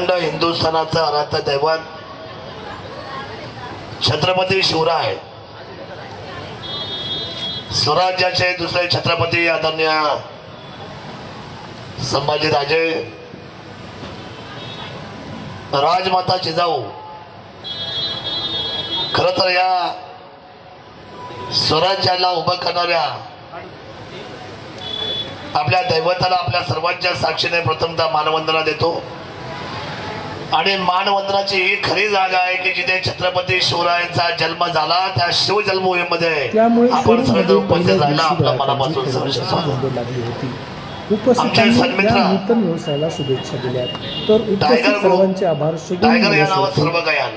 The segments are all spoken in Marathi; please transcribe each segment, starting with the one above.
अखंड हिंदुस्थानाचं आराध्य दैवत छत्रपती शिवराय, स्वराज्याचे दुसरे छत्रपती आदरणीय संभाजीराजे, राजमाता जिजाऊ, खर तर या स्वराज्याला उभं करणाऱ्या आपल्या दैवताला आपल्या सर्वांच्या साक्षीने प्रथमतः मानवंदना देतो। आणि मानवंदनाची ही खरी जागा आहे की जिथे छत्रपती शिवरायांचा जन्म झाला, त्या शिवजन्मभूमीमध्ये आपण सर्व उपस्थित राहिला। आपल्या मनापासून नूतन व्यवसायाला शुभेच्छा दिल्या। तर उपस्थित सर्वांचे आभार।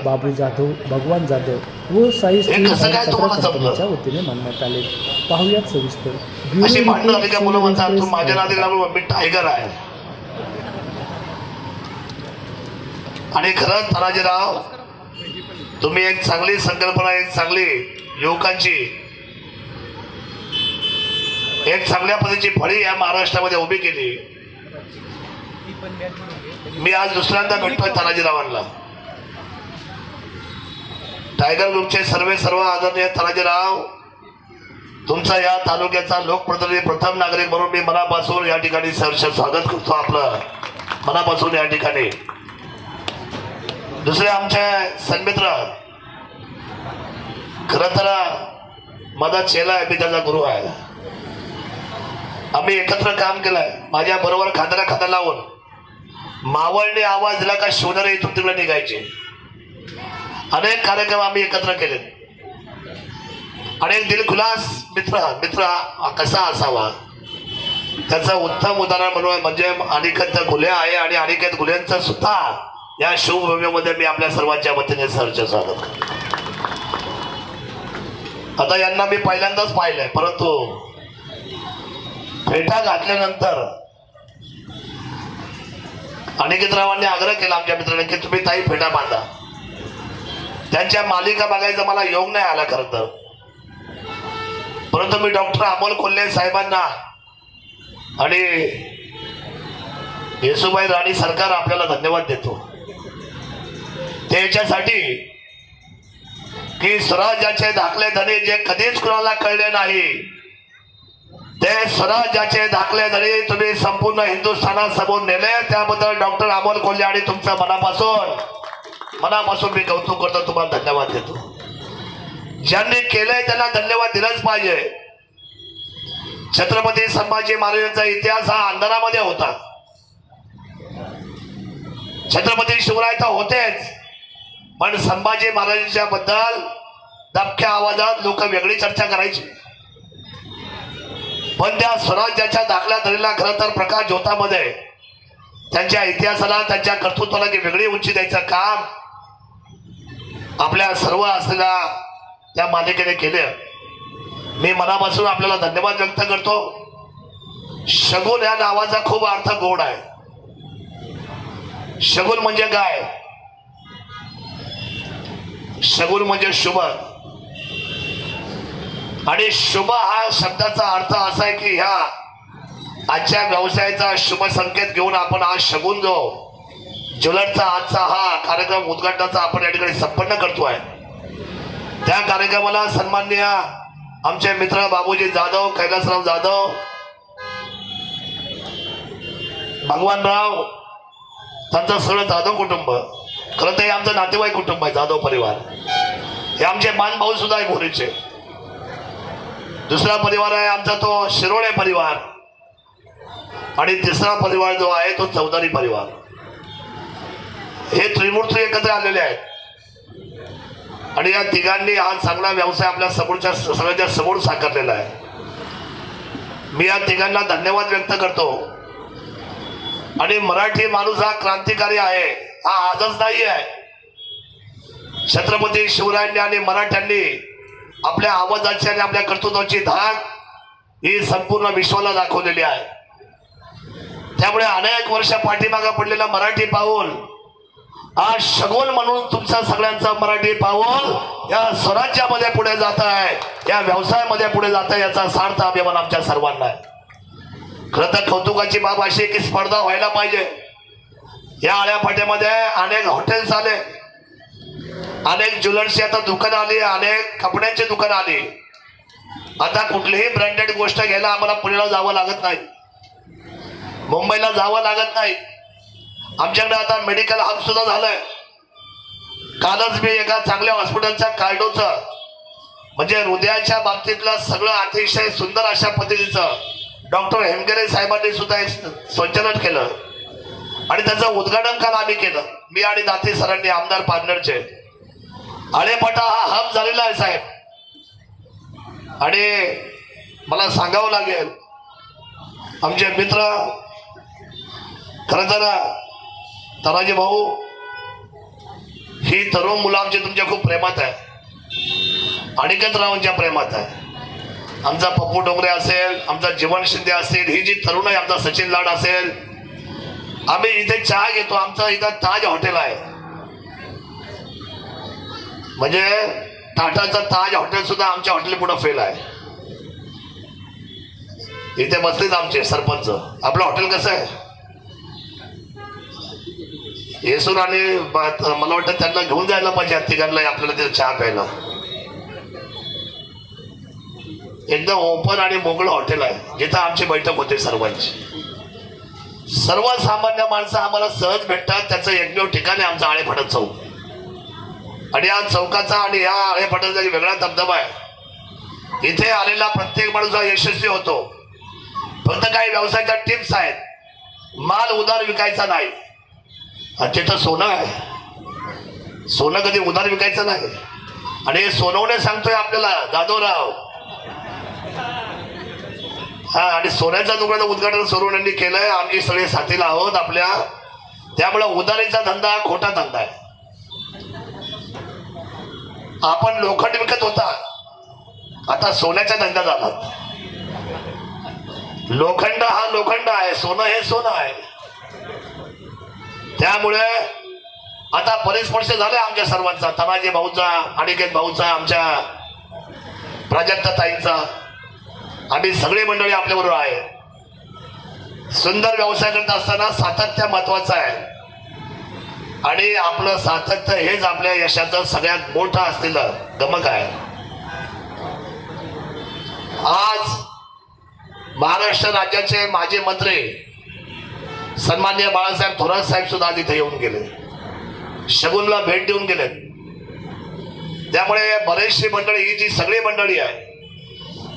बाबू जाधव, भगवान जाधव व साई पत्रकारितेच्या वतीने मानण्यात आले। पाहुयात सविस्तर। अशी भांडण आली का मुलं म्हणतात तू माझ्या नादी लागून मी टायगर आहे। आणि खरंच तानाजीराव, तुम्ही एक चांगली संकल्पना, एक चांगली युवकांची, एक चांगल्या पद्धतीची फळी या महाराष्ट्रामध्ये उभी केली। मी आज दुसऱ्यांदा भेटतोय तानाजीरावांना। टायगर ग्रुपचे सर्व आदरणीय तानाजीराव, तुमचा या तालुक्याचा लोकप्रतिनिधी, प्रथम नागरिक म्हणून मी मनापासून या ठिकाणी सहर्ष स्वागत करतो आपलं, मनापासून या ठिकाणी। दुसरे आमचे सन्मित्र, खरं तर माझा चेला आहे, मी त्याचा गुरु आहे। आम्ही एकत्र काम केलंय, माझ्या बरोबर खांद्याला खांदा लावून मावळने आवाज दिला का शिवनेरी इथून तिकडे निघायचे। अनेक कार्यक्रम आम्ही एकत्र केले। अनेक दिलखुलास मित्र कसा असावा त्याचं उत्तम उदाहरण म्हणून म्हणजे अनिकेत घुले आहे। आणि अनिकेत घुलेंचं सुद्धा या शिवभूमीमध्ये मी आपल्या सर्वांच्या वतीने सहर्ष स्वागत करतो। आता यांना मी पहिल्यांदाच पाहिलंय, परंतु फेटा घातल्यानंतर अनिकेतरावांनी आग्रह केला आमच्या मित्रांनी की तुम्ही ताई फेटा बांधा। त्यांच्या मालिका बघायचा मला योग नाही आला खरं तर, परंतु मी डॉक्टर अमोल कोल्हे साहेबांना आणि येसुबाई राणी सरकार आपल्याला धन्यवाद देतो त्याच्यासाठी की स्वराज्याचे दाखले धनी जे कधीच कुणाला कळले नाही, ते स्वराज्याचे दाखले धनी तुम्ही संपूर्ण हिंदुस्थानासमोर नेले। त्याबद्दल डॉक्टर अमोल कोल्हे आणि तुमचं मनापासून मी कौतुक करतो, तुम्हाला धन्यवाद देतो। ज्यांनी केलंय त्यांना धन्यवाद दिलाच पाहिजे। छत्रपती संभाजी महाराजांचा इतिहास हा अंधारामध्ये होता। छत्रपती शिवराय तर होतेच, पण संभाजी महाराजांच्या बद्दल दबक्या आवाजात लोक वेगळी चर्चा करायची। पण त्या स्वराज्याच्या दाखल्या धरीला खरं तर प्रकाश ज्योतामध्ये त्यांच्या इतिहासाला, त्यांच्या कर्तृत्वाला की वेगळी उंची द्यायचं काम आपल्या सर्व असलेल्या त्या मालिकेने केले। मी मनापासून आपल्याला धन्यवाद व्यक्त करतो। शगुन या नावाचा खूप अर्थ गोड आहे। शगुन म्हणजे काय? शगुन म्हणजे शुभ, आणि शुभ हा शब्दाचा अर्थ असा आहे की ह्या आजच्या व्यवसायाचा शुभ संकेत घेऊन आपण आज शगुन जो ज्वेलरचा आजचा हा कार्यक्रम उद्घाटनाचा आपण या ठिकाणी संपन्न करतोय, त्या कार्यक्रमाला सन्माननीय आमचे मित्र बाबूजी जाधव, कैलासराव जाधव, भगवानराव, त्यांचं सगळं जाधव कुटुंब, खरं तर आमचं नातेवाईक कुटुंब आहे जाधव परिवार। हे आमचे मानभाऊ सुद्धा आहे भोरीचे। दुसरा परिवार आहे आमचा तो शिरोळे परिवार, आणि तिसरा परिवार जो आहे तो चौधरी परिवार। हे त्रिमूर्ती एकत्र आलेले आहेत आणि या तिघांनी हा चांगला व्यवसाय आपल्या समोरच्या सगळ्यांच्या समोर साकारलेला आहे। मी या तिघांना धन्यवाद व्यक्त करतो। आणि मराठी माणूस हा क्रांतिकारी आहे, हा आजच नाही आहे। छत्रपती शिवरायांनी आणि मराठ्यांनी आपल्या आवाजाची आणि आपल्या कर्तृत्वाची धाक ही संपूर्ण विश्वाला दाखवलेली आहे। त्यामुळे अनेक वर्ष पाठीमागे पडलेला मराठी पाऊल आज शगुन म्हणून तुमच्या सगळ्यांचा मराठी पाऊल या स्वराज्यामध्ये पुढे जात आहे, या व्यवसायामध्ये पुढे जात आहे, याचा सार्थ अभिमान आमच्या सर्वांना आहे। खरं तर कौतुकाची बाब अशी की स्पर्धा व्हायला पाहिजे। या आळ्यापाट्यामध्ये अनेक हॉटेल्स आले, अनेक ज्वेलर्सची आता दुकान आली, अनेक कपड्यांची दुकान आली. आता कुठलीही ब्रँडेड गोष्ट घ्यायला आम्हाला पुण्याला जावं लागत नाही, मुंबईला जावं लागत नाही. आमच्याकडे आता मेडिकल हब सुद्धा झालंय. कालच मी एका चांगल्या हॉस्पिटलच्या कार्डोचं म्हणजे हृदयाच्या बाबतीतलं सगळं अतिशय सुंदर अशा पद्धतीचं डॉक्टर हेमगेरे साहेबांनी सुद्धा एक संचलन केलं आणि त्याचं उद्घाटन काल आम्ही केलं, मी आणि दाते सरांनी, आमदार पार्टनरचे. आळेपाटा हा हब झालेला आहे साहेब. आणि मला सांगावं लागेल, आमचे मित्र खरं तर तराजी भाऊ, ही तरुण मुलं आमची तुमच्या खूप प्रेमात आहे, अनिकेतरावांच्या प्रेमात आहे. आमचा पप्पू डोंगरे असेल, आमचा जीवन शिंदे असेल, ही जी तरुण आहे, आमचा सचिन लाड असेल. आम्ही इथे चहा घेतो, आमचं इथं ताज हॉटेल आहे, म्हणजे टाटाचं ताज हॉटेल सुद्धा आमच्या हॉटेल पुढे फेल आहे. इथे बसलेच आमचे सरपंच. आपलं हॉटेल कसं आहे, येसून आणि मला वाटतं त्यांना घेऊन जायला पाहिजे हत्तीगडला आपल्याला तिथे चहा प्यायला. एकदम ओपन आणि मोकळं हॉटेल आहे जिथं आमची बैठक होते सर्वांची. सर्वसामान्य माणसं आम्हाला सहज भेटतात. त्याचं एकमेव ठिकाण आहे आमचा आळेफाटा चौक. आणि या चौकाचा आणि या आळेफाटाचा एक वेगळा दबदबा आहे. इथे आलेला प्रत्येक माणूस हा यशस्वी होतो. फक्त काही व्यवसायाच्या टिप्स आहेत. माल उधार विकायचा नाही. तिथं सोनं आहे, सोनं कधी उधार विकायचं नाही. आणि हे सोनवणे सांगतोय आपल्याला जाधवराव. हा, आणि सोन्याच्या दुकानाचं उद्घाटन सोनवण्यांनी केलंय. आम्ही सगळे साथीला आहोत आपल्या. त्यामुळे उधारीचा धंदा खोटा धंदा आहे. आपण लोखंड विकत होता, आता सोन्याचा धंदा झाला. लोखंड हा लोखंड आहे, सोनं हे सोनं आहे. त्यामुळे आता बरेच वर्ष झाले आमच्या सर्वांचा, तनाजी भाऊचा, अनिकेत भाऊचा, आमच्या प्राजक्ता ताईंचा, आम्ही सगळे मंडळी आपल्याबरोबर आहे. सुंदर व्यवसाय करत असताना सातत्य महत्वाचं आहे. आणि आपलं सातत्य हेच आपल्या यशाचं सगळ्यात मोठं असलेलं गमक आहे. आज महाराष्ट्र राज्याचे माजी मंत्री सन्माननीय बाळासाहेब थोरात साहेब सुद्धा तिथे येऊन गेले, शगुनला भेट देऊन गेले. त्यामुळे बरेचशी मंडळी, ही जी सगळी मंडळी आहे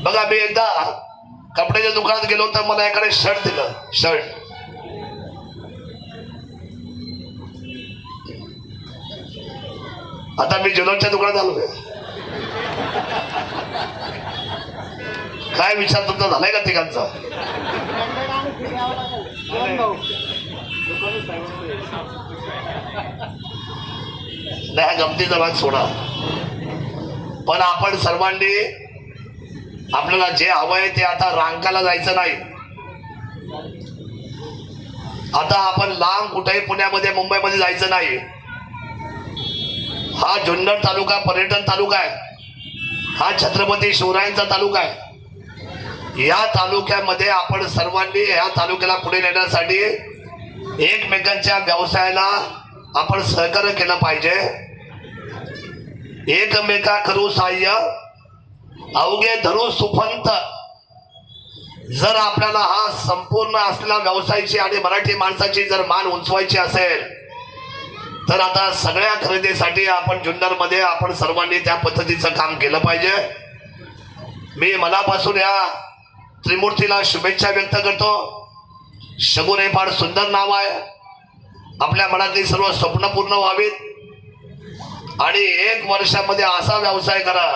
बघा. मी एकदा कपड्याच्या दुकानात गेलो तर मला एकाने शर्ट दिलं, शर्ट. आता मी ज्वेलरच्या दुकानात आलोय. काय विचार तुमचा झालाय का तिघांचा? नाही, गमतीचा भाग सोडा. पण आपण सर्वांनी आपल्याला जे हवंय ते आता रांकाला जायचं नाही. आता आपण लांब कुठेही पुण्यामध्ये मुंबईमध्ये जायचं नाही. हा जुन्नर तालुका पर्यटन तालुका आहे. हा छत्रपती शिवरायांचा तालुका आहे. या तालुक्यामध्ये आपण सर्वांनी या तालुक्याला पुढे नेण्यासाठी एकमेकांच्या व्यवसायाला आपण सहकार्य केलं पाहिजे. एकमेका करू सहाय्य, अवघे धरू सुफंत. जर आपल्याला हा संपूर्ण असलेला व्यवसायाची आणि मराठी माणसाची जर मान उंचवायची असेल तर आता सगळ्या खरेदीसाठी आपण जुन्नरमध्ये आपण सर्वांनी त्या पद्धतीचं काम केलं पाहिजे. मी मनापासून या त्रिमूर्तीला शुभेच्छा व्यक्त करतो. शगुन हे फार सुंदर नाव आहे. आपल्या मनातली सर्व स्वप्न पूर्ण व्हावीत आणि 1 वर्षामध्ये असा व्यवसाय करा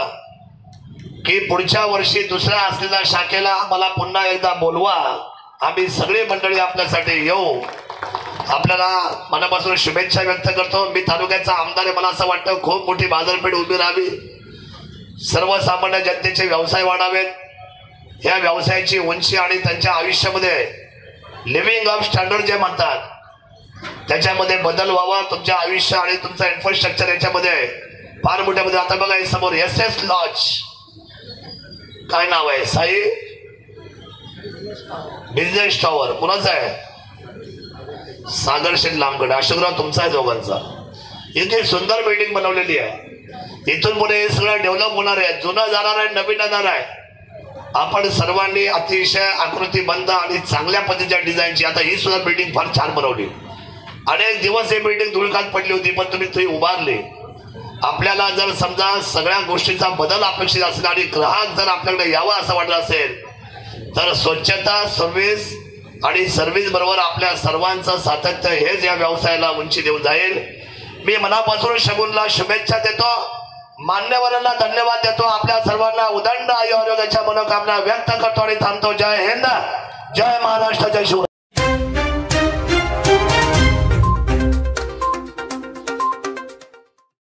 की पुढच्या वर्षी दुसऱ्या असलेल्या शाखेला मला पुन्हा एकदा बोलवा. आम्ही सगळे मंडळी आपल्यासाठी येऊ. आपल्याला मनापासून शुभेच्छा व्यक्त करतो. मी तालुक्याचा आमदार आहे. मला असं वाटतं खूप मोठी बाजारपेठ उभी राहावी. सर्वसामान्य जनतेचे व्यवसाय वाढावेत. या व्यवसायाची उंची आणि त्यांच्या आयुष्यामध्ये लिव्हिंग अप स्टँडर्ड जे म्हणतात त्याच्यामध्ये बदल व्हावा. तुमच्या आयुष्य आणि तुमचं इन्फ्रास्ट्रक्चर याच्यामध्ये फार मोठ्यामध्ये. आता बघा हे समोर SS लॉज, काय नाव आहे? Sai business tower. कुणाचं आहे? सागर शेठ लांबकडे अशोकराव तुमचा आहे दोघांचा. इथे सुंदर बिल्डिंग बनवलेली आहे. इथून पुढे हे सगळं डेव्हलप होणार आहे, जुनं जाणार आहे, नवीन येणार आहे. आपण सर्वांनी अतिशय आकृतीबंद आणि चांगल्या पद्धतीच्या डिझाईनची, आता ही सुद्धा बिल्डिंग फार छान बनवली. अनेक दिवस ही बिल्डिंग धुळकात पडली होती, पण तुम्ही ती उभारली. आपल्याला जर समजा सगळ्या गोष्टीचा बदल अपेक्षित असेल आणि ग्राहक जर आपल्याकडे यावं असं वाटलं असेल तर स्वच्छता, सर्व्हिस आणि सर्व्हिस बरोबर आपल्या सर्वांचं सातत्य हेच या व्यवसायाला उंची देऊन जाईल. मी मनापासून शगुनला शुभेच्छा देतो, मान्यवरांना धन्यवाद देतो, आपल्या सर्वांना उदंड आरोग्याच्या मनोकामना व्यक्त करतो आणि थांबतो. जय हिंद, जय महाराष्ट्र, जय शिवराय.